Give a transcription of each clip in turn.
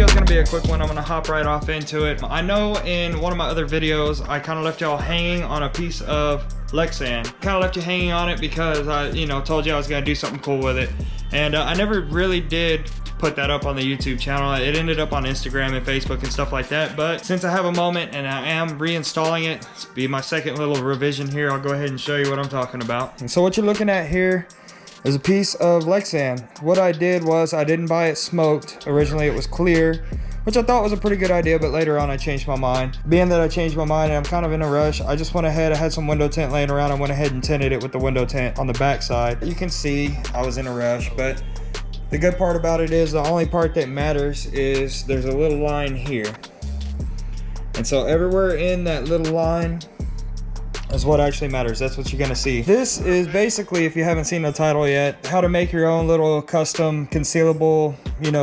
video is going to be a quick one. I'm going to hop right off into it. I know in one of my other videos, I kind of left y'all hanging on a piece of Lexan. Kind of left you hanging on it because I, told you I was going to do something cool with it. And I never really did put that up on the YouTube channel. It ended up on Instagram and Facebook and stuff like that. But since I have a moment and I am reinstalling it, it's be my second little revision here, I'll go ahead and show you what I'm talking about. And so what you're looking at here is a piece of Lexan. What I did was I didn't buy it smoked. Originally it was clear, which I thought was a pretty good idea, but later on I changed my mind. Being that I changed my mind and I'm kind of in a rush, I just went ahead, I had some window tint laying around, I went ahead and tinted it with the window tint on the back side. You can see I was in a rush, but the good part about it is the only part that matters is there's a little line here. And so everywhere in that little line is what actually matters. That's what you're gonna see. This is basically, if you haven't seen the title yet, how to make your own little custom concealable,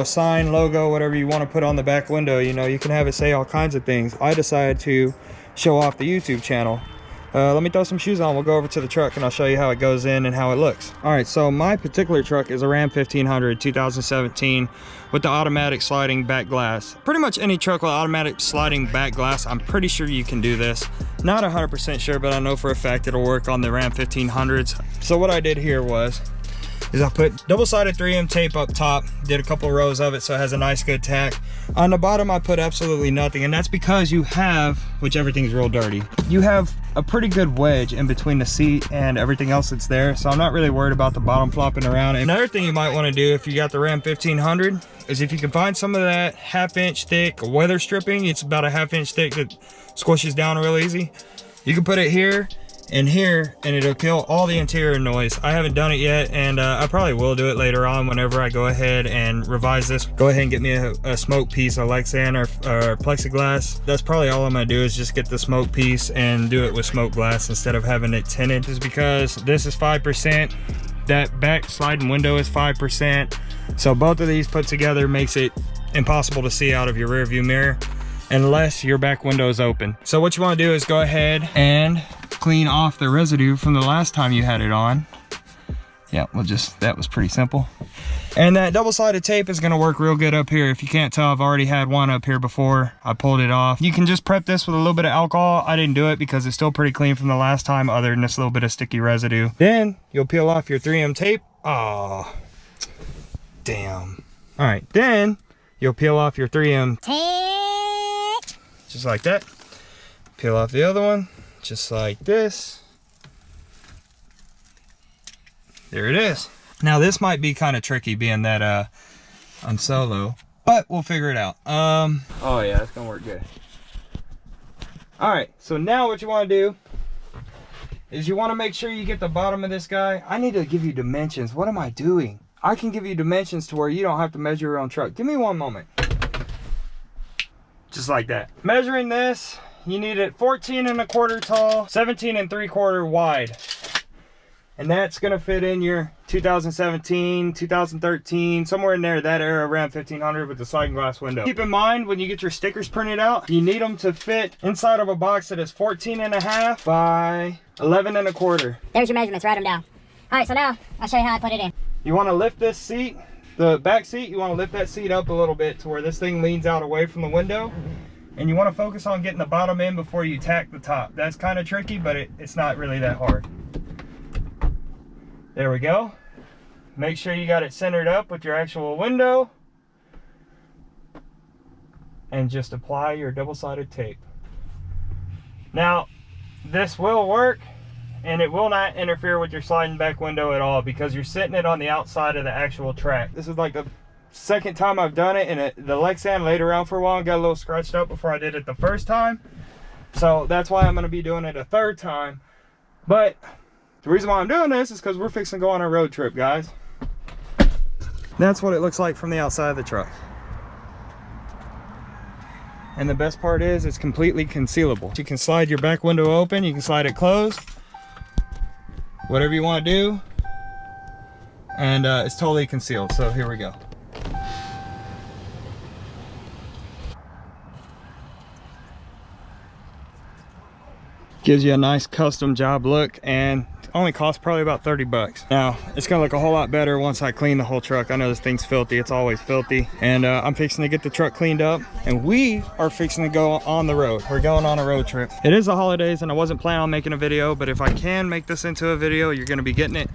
sign, logo, whatever you want to put on the back window. You can have it say all kinds of things. I decided to show off the YouTube channel. Let me throw some shoes on. We'll go over to the truck and I'll show you how it goes in and how it looks. All right, so my particular truck is a Ram 1500 2017 with the automatic sliding back glass. Pretty much any truck with automatic sliding back glass, I'm pretty sure you can do this. Not 100% sure, but I know for a fact it'll work on the Ram 1500s. So what I did here is I put double-sided 3M tape up top, did a couple rows of it so it has a nice good tack. On the bottom I put absolutely nothing, and that's because you have, which everything's real dirty, you have a pretty good wedge in between the seat and everything else that's there, so I'm not really worried about the bottom flopping around. Another thing you might want to do if you got the Ram 1500 is if you can find some of that 1/2 inch thick weather stripping, it's about a 1/2 inch thick that squishes down real easy. You can put it here and here and it'll kill all the interior noise. I haven't done it yet, and I probably will do it later on whenever I go ahead and revise this. Go ahead and get me a smoke piece of Lexan or plexiglass. That's probably all I'm gonna do, is just get the smoke piece and do it with smoke glass instead of having it tinted. This is because this is 5%, that back sliding window is 5%, so both of these put together makes it impossible to see out of your rear view mirror unless your back window is open. So what you want to do is go ahead and clean off the residue from the last time you had it on. Yeah, that was pretty simple. And that double-sided tape is going to work real good up here. If you can't tell, I've already had one up here before I pulled it off. You can just prep this with a little bit of alcohol. I didn't do it because it's still pretty clean from the last time, other than this little bit of sticky residue. Then you'll peel off your 3M tape. Oh, damn. All right, then you'll peel off your 3M tape, just like that. Peel off the other one, just like this. There it is. Now this might be kind of tricky being that I'm solo, but we'll figure it out. Oh yeah, it's gonna work good. All right, so now what you want to do is you want to make sure you get the bottom of this guy. I need to give you dimensions. What am I doing? I can give you dimensions to where you don't have to measure your own truck. Give me one moment. Just like that. Measuring this, you need it 14 1/4 tall, 17 3/4 wide. And that's gonna fit in your 2017, 2013, somewhere in there, that era Ram 1500 with the sliding glass window. Keep in mind, when you get your stickers printed out, you need them to fit inside of a box that is 14 1/2 by 11 1/4. There's your measurements, write them down. All right, so now I'll show you how I put it in. You wanna lift this seat, the back seat, you wanna lift that seat up a little bit to where this thing leans out away from the window. And you wanna focus on getting the bottom in before you tack the top. That's kind of tricky, but it's not really that hard. There we go. Make sure you got it centered up with your actual window. And just apply your double-sided tape. Now, this will work, and it will not interfere with your sliding back window at all because you're sitting it on the outside of the actual track. This is like the second time I've done it, and the Lexan laid around for a while and got a little scratched up before I did it the first time. So that's why I'm going to be doing it a third time. But the reason why I'm doing this is because we're fixing to go on a road trip, guys. That's what it looks like from the outside of the truck. And the best part is it's completely concealable. You can slide your back window open, you can slide it closed, whatever you want to do, and it's totally concealed. So here we go. Gives you a nice custom job look, and only cost probably about 30 bucks. Now, it's gonna look a whole lot better once I clean the whole truck. I know this thing's filthy, it's always filthy. And I'm fixing to get the truck cleaned up, and we are fixing to go on the road. We're going on a road trip. It is the holidays, and I wasn't planning on making a video, but if I can make this into a video, you're gonna be getting it.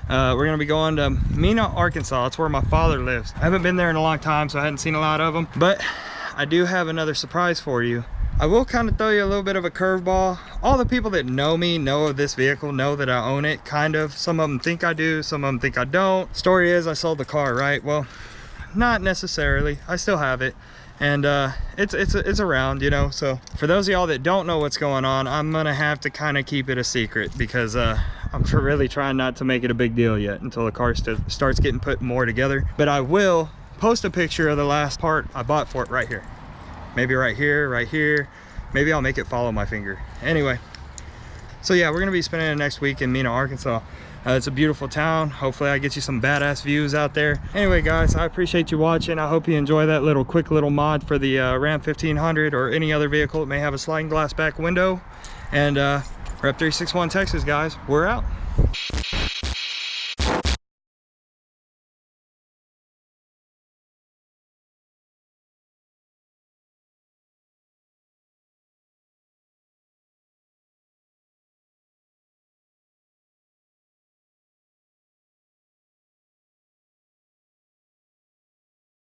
We're gonna be going to Mena, Arkansas. That's where my father lives. I haven't been there in a long time, so I hadn't seen a lot of them, but I do have another surprise for you. I will kind of throw you a little bit of a curveball. All the people that know me know of this vehicle, know that I own it, kind of. Some of them think I do, some of them think I don't. Story is, I sold the car, right? Well, not necessarily. I still have it, and it's around, you know. So for those of y'all that don't know what's going on, I'm gonna have to kind of keep it a secret, because I'm really trying not to make it a big deal yet until the car starts getting put more together. But I will post a picture of the last part I bought for it right here. Maybe right here. Maybe I'll make it follow my finger. Anyway, so yeah, we're gonna be spending the next week in Mena, Arkansas. It's a beautiful town. Hopefully I get you some badass views out there. Anyway guys, I appreciate you watching. I hope you enjoy that quick little mod for the Ram 1500 or any other vehicle that may have a sliding glass back window. And Rep 361 Texas, guys, we're out.